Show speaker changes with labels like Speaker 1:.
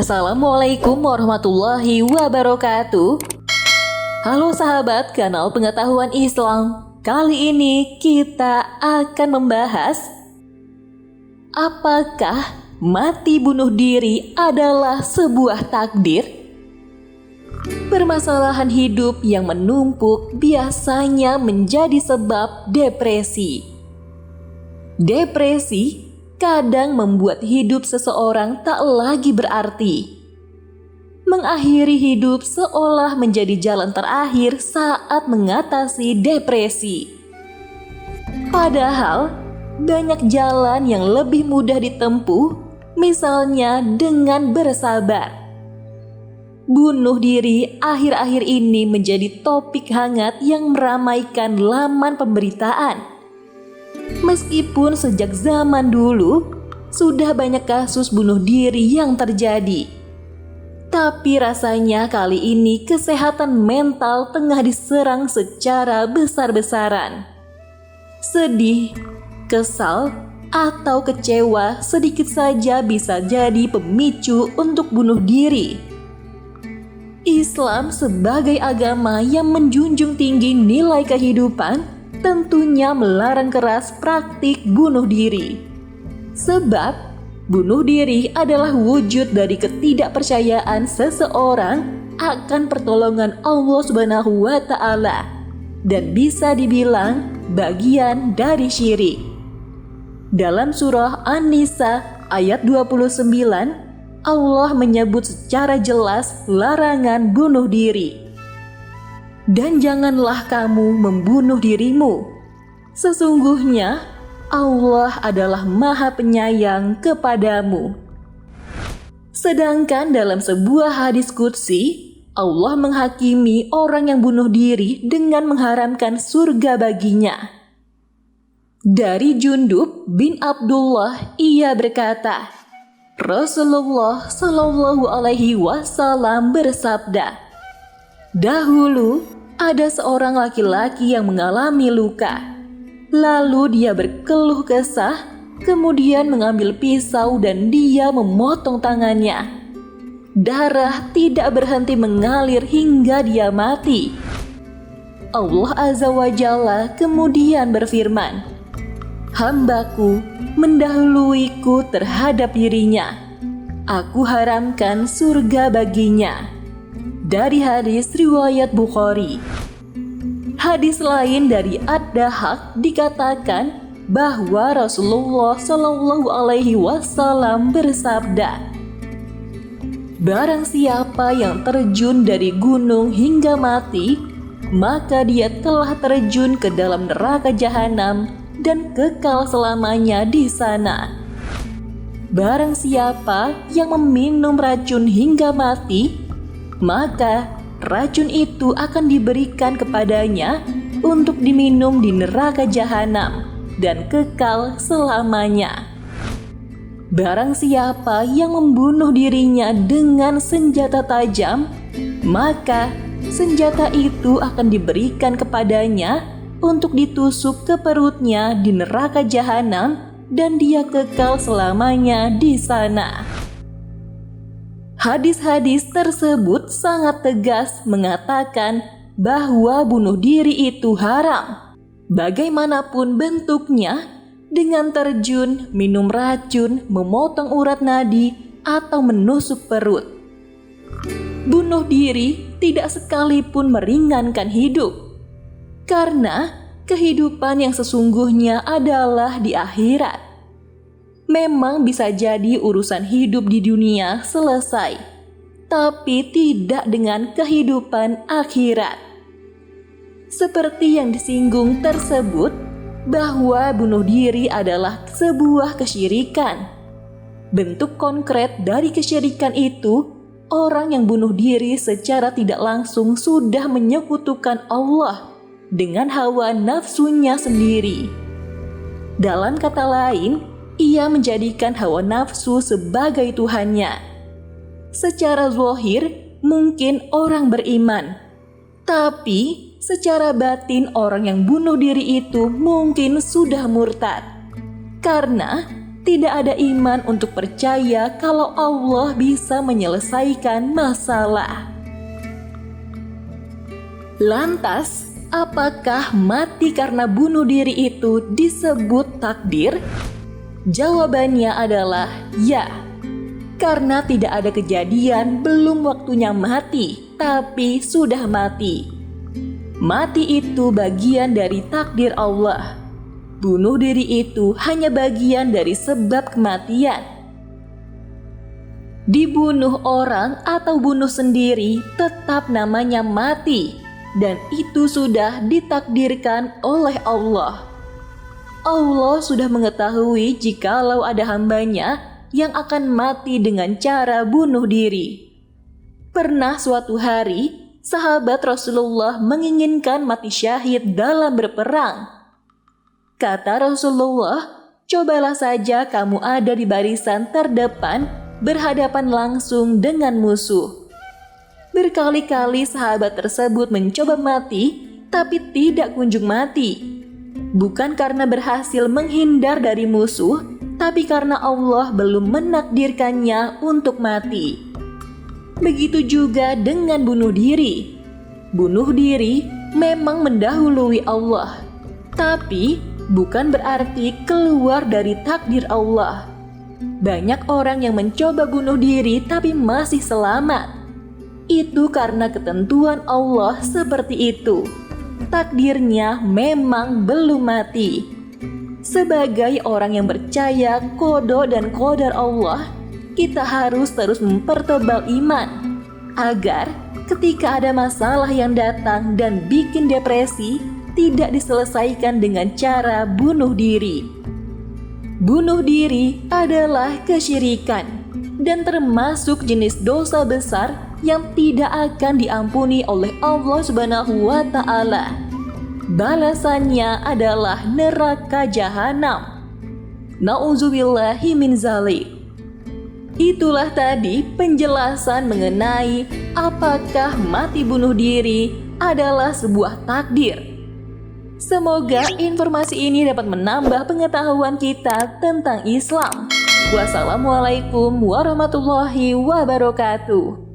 Speaker 1: Assalamualaikum warahmatullahi wabarakatuh. Halo sahabat kanal pengetahuan Islam. Kali ini kita akan membahas apakah mati bunuh diri adalah sebuah takdir? Permasalahan hidup yang menumpuk biasanya menjadi sebab depresi. Depresi kadang membuat hidup seseorang tak lagi berarti. Mengakhiri hidup seolah menjadi jalan terakhir saat mengatasi depresi. Padahal, banyak jalan yang lebih mudah ditempuh, misalnya dengan bersabar. Bunuh diri akhir-akhir ini menjadi topik hangat yang meramaikan laman pemberitaan. Meskipun sejak zaman dulu sudah banyak kasus bunuh diri yang terjadi, tapi rasanya kali ini kesehatan mental tengah diserang secara besar-besaran. Sedih, kesal, atau kecewa sedikit saja bisa jadi pemicu untuk bunuh diri. Islam sebagai agama yang menjunjung tinggi nilai kehidupan tentunya melarang keras praktik bunuh diri. Sebab bunuh diri adalah wujud dari ketidakpercayaan seseorang akan pertolongan Allah Subhanahu wa Ta'ala dan bisa dibilang bagian dari syirik. Dalam surah An-Nisa ayat 29, Allah menyebut secara jelas larangan bunuh diri. Dan janganlah kamu membunuh dirimu. Sesungguhnya Allah adalah Maha Penyayang kepadamu. Sedangkan dalam sebuah hadis qudsi, Allah menghakimi orang yang bunuh diri dengan mengharamkan surga baginya. Dari Jundub bin Abdullah, ia berkata, Rasulullah Shallallahu Alaihi Wasallam bersabda, dahulu ada seorang laki-laki yang mengalami luka. Lalu dia berkeluh kesah, kemudian mengambil pisau dan dia memotong tangannya. Darah tidak berhenti mengalir hingga dia mati. Allah Azza wa Jalla kemudian berfirman, hambaku mendahuluiku terhadap dirinya. Aku haramkan surga baginya. Dari hadis riwayat Bukhari. Hadis lain dari Ad-Dahhak dikatakan bahwa Rasulullah Shallallahu Alaihi Wasallam bersabda, barang siapa yang terjun dari gunung hingga mati, maka dia telah terjun ke dalam neraka jahanam dan kekal selamanya di sana. Barang siapa yang meminum racun hingga mati, maka racun itu akan diberikan kepadanya untuk diminum di neraka jahanam dan kekal selamanya. Barang siapa yang membunuh dirinya dengan senjata tajam, maka senjata itu akan diberikan kepadanya untuk ditusuk ke perutnya di neraka jahanam dan dia kekal selamanya di sana. Hadis-hadis tersebut sangat tegas mengatakan bahwa bunuh diri itu haram. Bagaimanapun bentuknya, dengan terjun, minum racun, memotong urat nadi, atau menusuk perut. Bunuh diri tidak sekalipun meringankan hidup. Karena kehidupan yang sesungguhnya adalah di akhirat. Memang bisa jadi urusan hidup di dunia selesai, tapi tidak dengan kehidupan akhirat. Seperti yang disinggung tersebut, bahwa bunuh diri adalah sebuah kesyirikan. Bentuk konkret dari kesyirikan itu, orang yang bunuh diri secara tidak langsung sudah menyekutukan Allah dengan hawa nafsunya sendiri. Dalam kata lain, ia menjadikan hawa nafsu sebagai Tuhannya. Secara zahir mungkin orang beriman, tapi secara batin orang yang bunuh diri itu mungkin sudah murtad. Karena Tidak ada iman untuk percaya kalau Allah bisa menyelesaikan masalah. Lantas, apakah mati karena bunuh diri itu disebut takdir? Jawabannya adalah ya. Karena tidak ada kejadian belum waktunya mati, tapi sudah mati. Mati itu bagian dari takdir Allah. Bunuh diri itu hanya bagian dari sebab kematian. Dibunuh orang atau bunuh sendiri tetap namanya mati, dan itu sudah ditakdirkan oleh Allah. Allah sudah mengetahui jikalau ada hambanya yang akan mati dengan cara bunuh diri. Pernah suatu hari, sahabat Rasulullah menginginkan mati syahid dalam berperang. Kata Rasulullah, cobalah saja kamu ada di barisan terdepan berhadapan langsung dengan musuh. Berkali-kali sahabat tersebut mencoba mati, tapi tidak kunjung mati. Bukan karena berhasil menghindar dari musuh, tapi karena Allah belum menakdirkannya untuk mati. Begitu juga dengan bunuh diri. Bunuh diri memang mendahului Allah, tapi bukan berarti keluar dari takdir Allah. Banyak orang yang mencoba bunuh diri tapi masih selamat. Itu karena ketentuan Allah seperti itu. Takdirnya memang belum mati. Sebagai orang yang percaya qada dan qadar Allah, kita harus terus mempertebal iman agar ketika ada masalah yang datang dan bikin depresi, tidak diselesaikan dengan cara bunuh diri. Bunuh diri adalah kesyirikan dan termasuk jenis dosa besar yang tidak akan diampuni oleh Allah Subhanahu wa Ta'ala. Balasannya adalah neraka jahanam. Nauzubillahi min dzalik. Itulah tadi penjelasan mengenai apakah mati bunuh diri adalah sebuah takdir. Semoga informasi ini dapat menambah pengetahuan kita tentang Islam. Wassalamualaikum warahmatullahi wabarakatuh.